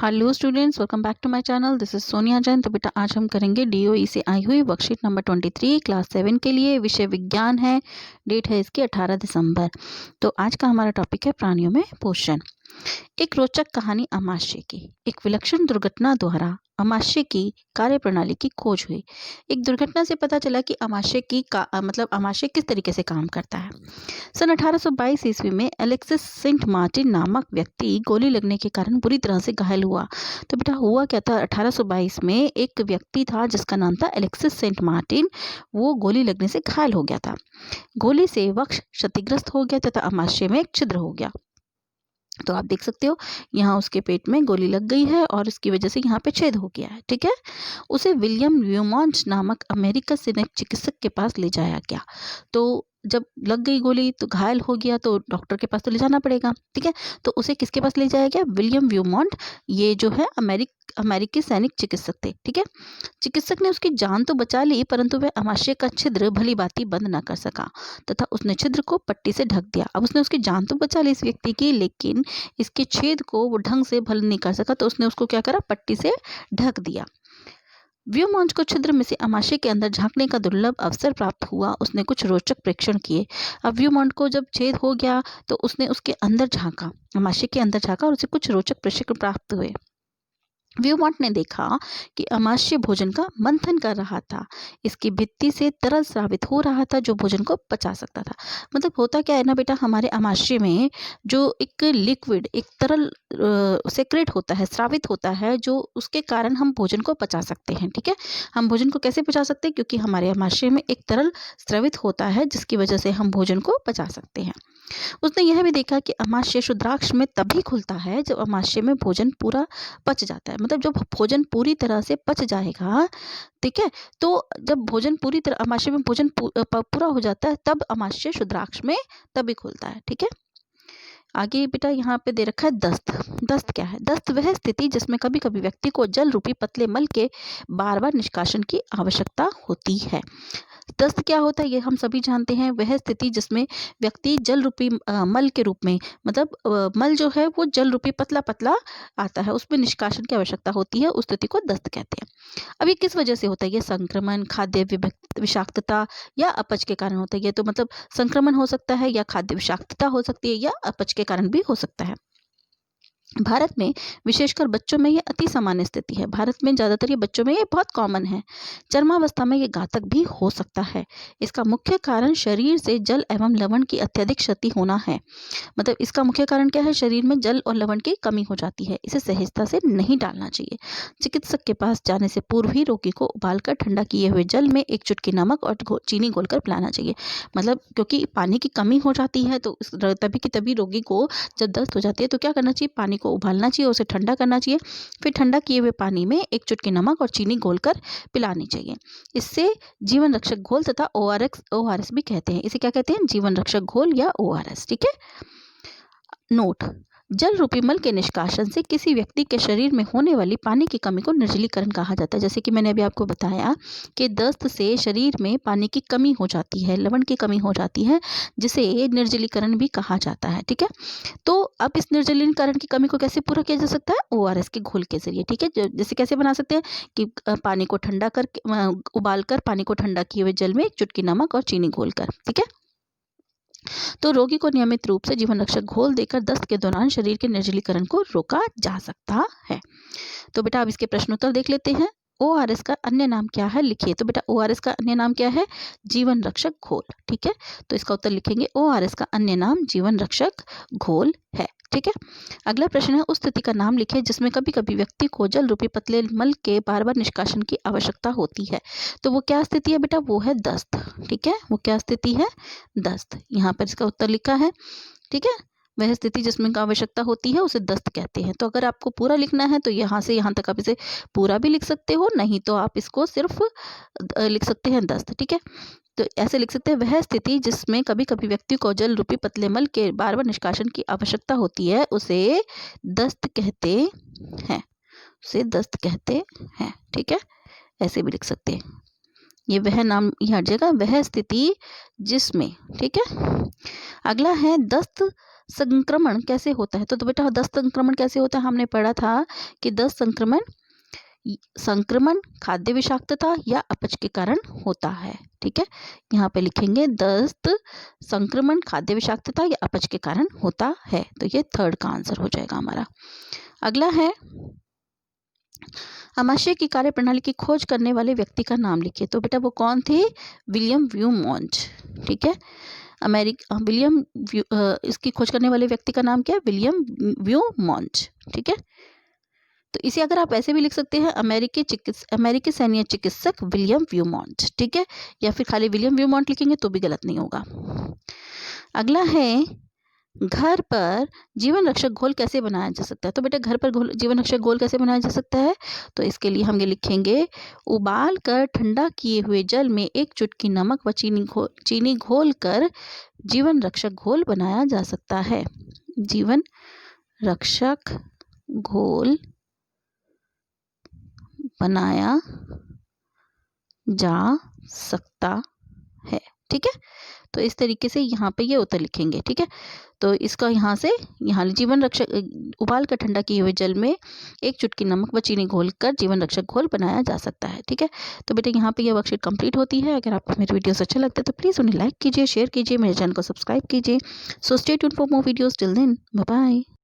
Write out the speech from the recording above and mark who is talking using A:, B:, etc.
A: Hello students, welcome back to my channel. This is Sonia Jain. तो बेटा आज हम करेंगे डीओई से आई हुई वर्कशीट नंबर 23 क्लास 7 के लिए। विषय विज्ञान है। डेट है इसकी 18 दिसंबर। तो आज का हमारा टॉपिक है प्राणियों में पोषण। एक रोचक कहानी अमाशय की। एक विलक्षण दुर्घटना द्वारा अमाशय की कार्यप्रणाली की खोज हुई। एक दुर्घटना से पता चला कि अमाशय अमाशय किस तरीके से काम करता है। सन 1822 ईस्वी में एलेक्सिस सेंट मार्टिन नामक व्यक्ति गोली लगने के कारण बुरी तरह से घायल हुआ। तो बेटा हुआ क्या था, 1822 में एक व्यक्ति था जिसका नाम था एलेक्सिस सेंट मार्टिन। वो गोली लगने से घायल हो गया था। गोली से वक्ष क्षतिग्रस्त हो गया तथा अमाशय में एक छिद्र हो गया। तो आप देख सकते हो यहाँ उसके पेट में गोली लग गई है और इसकी वजह से यहाँ पे छेद हो गया है। ठीक है, उसे विलियम व्यूमॉन्ट नामक अमेरिका से एक चिकित्सक के पास ले जाया गया। तो जब लग गई गोली तो घायल हो गया तो डॉक्टर के पास तो ले जाना पड़ेगा। ठीक है, तो उसे किसके पास ले जाया गया? विलियम व्यूमॉन्ट। ये जो है अमेरिकी सैनिक चिकित्सक थे। ठीक है, चिकित्सक ने उसकी जान तो बचा ली परंतु वह अमाशय का छिद्र भली भांति बंद न कर सका तथा उसने छिद्र को पट्टी से ढक दिया। अब उसने उसकी जान तो बचा ली इस व्यक्ति की, लेकिन इसके छेद को वो ढंग से भल नहीं कर सका, तो उसने उसको क्या करा? पट्टी से ढक दिया। व्योमवंश को छिद्र में से अमाशय के अंदर झांकने का दुर्लभ अवसर प्राप्त हुआ। उसने कुछ रोचक प्रेक्षण किए। अब व्योमवंश को जब छेद हो गया तो उसने उसके अंदर झांका, अमाशय के अंदर झांका और उसे कुछ रोचक प्रेक्षण प्राप्त हुए। व्यूमॉन्ट ने देखा कि अमाशय भोजन का मंथन कर रहा था। इसकी भित्ति से तरल स्रावित हो रहा था जो भोजन को पचा सकता था। मतलब होता क्या है ना बेटा, हमारे अमाशय में जो एक लिक्विड, एक तरल सेक्रेट होता है, स्रावित होता है, जो उसके कारण हम भोजन को पचा सकते हैं। ठीक है, हम भोजन को कैसे पचा सकते हैं? क्योंकि हमारे अमाशय में एक तरल स्रावित होता है जिसकी वजह से हम भोजन को पचा सकते हैं। उसने यह भी देखा कि अमाशय शुद्राक्ष में तभी खुलता है जब अमाशय में भोजन पूरा पच जाता है। मतलब जब भोजन पूरी तरह से पच जाएगा, ठीक है, तो जब भोजन पूरी तरह अमाशय में भोजन पूरा हो जाता है तब अमाशय शुद्राक्ष में तभी खुलता है। ठीक है, आगे बेटा यहाँ पे दे रखा है दस्त। दस्त क्या है? दस्त वह स्थिति जिसमें कभी कभी व्यक्ति को जल रूपी पतले मल के बार बार निष्कासन की आवश्यकता होती है। दस्त क्या होता है ये हम सभी जानते हैं। वह स्थिति जिसमें व्यक्ति जल रूपी मल के रूप में, मतलब मल जो है वो जल रूपी पतला पतला आता है, उसमें निष्कासन की आवश्यकता होती है, उस स्थिति को दस्त कहते हैं। अब ये किस वजह से होता है? ये संक्रमण, खाद्य विषाक्तता या अपच के कारण होता है। ये तो मतलब संक्रमण हो सकता है या खाद्य विषाक्तता हो सकती है या अपच के कारण भी हो सकता है। भारत में विशेषकर बच्चों में ये अति सामान्य स्थिति है। भारत में ज़्यादातर ये बच्चों में ये बहुत कॉमन है। चरमावस्था में ये घातक भी हो सकता है। इसका मुख्य कारण शरीर से जल एवं लवण की अत्यधिक क्षति होना है। मतलब इसका मुख्य कारण क्या है? शरीर में जल और लवण की कमी हो जाती है। इसे सहजता से नहीं डालना चाहिए। चिकित्सक के पास जाने से पूर्व ही रोगी को उबालकर ठंडा किए हुए जल में एक चुटकी नमक और चीनी घोलकर पिलाना चाहिए। मतलब क्योंकि पानी की कमी हो जाती है तो तभी की तभी रोगी को जब दस्त हो जाती है तो क्या करना चाहिए? पानी को उबालना चाहिए, उसे ठंडा करना चाहिए, फिर ठंडा किए हुए पानी में एक चुटकी नमक और चीनी घोलकर पिलानी चाहिए। इससे जीवन रक्षक घोल तथा ओआरएस भी कहते हैं। इसे क्या कहते हैं? जीवन रक्षक घोल या ओआरएस। ठीक है, नोट: जल रूपी मल के निष्कासन से किसी व्यक्ति के शरीर में होने वाली पानी की कमी को निर्जलीकरण कहा जाता है। जैसे कि मैंने अभी आपको बताया कि दस्त से शरीर में पानी की कमी हो जाती है, लवण की कमी हो जाती है, जिसे निर्जलीकरण भी कहा जाता है। ठीक है, तो अब इस निर्जलीकरण की कमी को कैसे पूरा किया जा सकता है? ओआरएस के घोल के जरिए। ठीक है, जैसे कैसे बना सकते हैं कि पानी को ठंडा करके उबालकर पानी को ठंडा किए हुए जल में एक चुटकी नमक और चीनी घोलकर। ठीक है, तो रोगी को नियमित रूप से जीवन रक्षक घोल देकर दस्त के दौरान शरीर के निर्जलीकरण को रोका जा सकता है। तो बेटा अब इसके प्रश्न उत्तर देख लेते हैं। ओआरएस का अन्य नाम क्या है? लिखिए। तो बेटा ओआरएस का अन्य नाम क्या है? जीवन रक्षक घोल। ठीक है, तो इसका उत्तर लिखेंगे ओआरएस का अन्य नाम जीवन रक्षक घोल है। ठीक है, अगला प्रश्न है उस स्थिति का नाम लिखिए जिसमें कभी कभी व्यक्ति को जल रूपी पतले मल के बार बार निष्कासन की आवश्यकता होती है। तो वो क्या स्थिति है बेटा? वो है दस्त। ठीक है, वो क्या स्थिति है? दस्त। यहाँ पर इसका उत्तर लिखा है। ठीक है, वह स्थिति जिसमें का आवश्यकता होती है उसे दस्त कहते हैं। तो अगर आपको पूरा लिखना है तो यहाँ से यहाँ तक आप इसे पूरा भी लिख सकते हो, नहीं तो आप इसको सिर्फ लिख सकते हैं दस्त। ठीक है, तो ऐसे लिख सकते हैं वह स्थिति जिसमें कभी कभी व्यक्ति को जल रूपी पतले मल के बार बार निष्कासन की आवश्यकता होती है उसे दस्त कहते हैं। उसे दस्त कहते हैं। ठीक है, ऐसे भी लिख सकते हैं। ये वह नाम यहाँ हट जाएगा, वह स्थिति जिसमें। ठीक है, अगला है दस्त संक्रमण कैसे होता है? तो बेटा दस्त संक्रमण कैसे होता है? हमने पढ़ा था कि दस्त संक्रमण खाद्य विषाक्तता या अपच के कारण होता है। ठीक है, यहाँ पे लिखेंगे दस्त संक्रमण खाद्य विषाक्तता या अपच के कारण होता है। तो ये थर्ड का आंसर हो जाएगा हमारा। अगला है आमाशय की कार्य प्रणाली की खोज करने वाले व्यक्ति का नाम लिखिए। तो बेटा वो कौन थे? विलियम व्यूमॉन्ट। ठीक है, इसकी खोज करने वाले व्यक्ति का नाम क्या है? विलियम व्यूमॉन्ट। ठीक है, तो इसे अगर आप ऐसे भी लिख सकते हैं, अमेरिकी सैन्य चिकित्सक विलियम व्यूमॉन्ट। ठीक है, या फिर खाली विलियम व्यूमॉन्ट लिखेंगे तो भी गलत नहीं होगा। अगला है घर पर जीवन रक्षक घोल कैसे बनाया जा सकता है? तो बेटा घर पर जीवन रक्षक घोल कैसे बनाया जा सकता है? तो इसके लिए हम ये लिखेंगे, उबाल कर ठंडा किए हुए जल में 1 चुटकी नमक व चीनी घोल कर जीवन रक्षक घोल बनाया जा सकता है। जीवन रक्षक घोल बनाया जा सकता है। ठीक है, तो इस तरीके से यहाँ पे ये उत्तर लिखेंगे। ठीक है, तो इसका यहाँ से जीवन रक्षक उबाल कर ठंडा किए हुए जल में 1 चुटकी नमक व चीनी घोल कर जीवन रक्षक घोल बनाया जा सकता है। ठीक है, तो बेटा यहाँ पे ये वर्कशीट कंप्लीट होती है। अगर आपको मेरे वीडियोस अच्छे लगते हैं तो प्लीज़ उन्हें लाइक कीजिए, शेयर कीजिए, मेरे चैनल को सब्सक्राइब कीजिए। So stay tuned for more videos. Till then bye bye.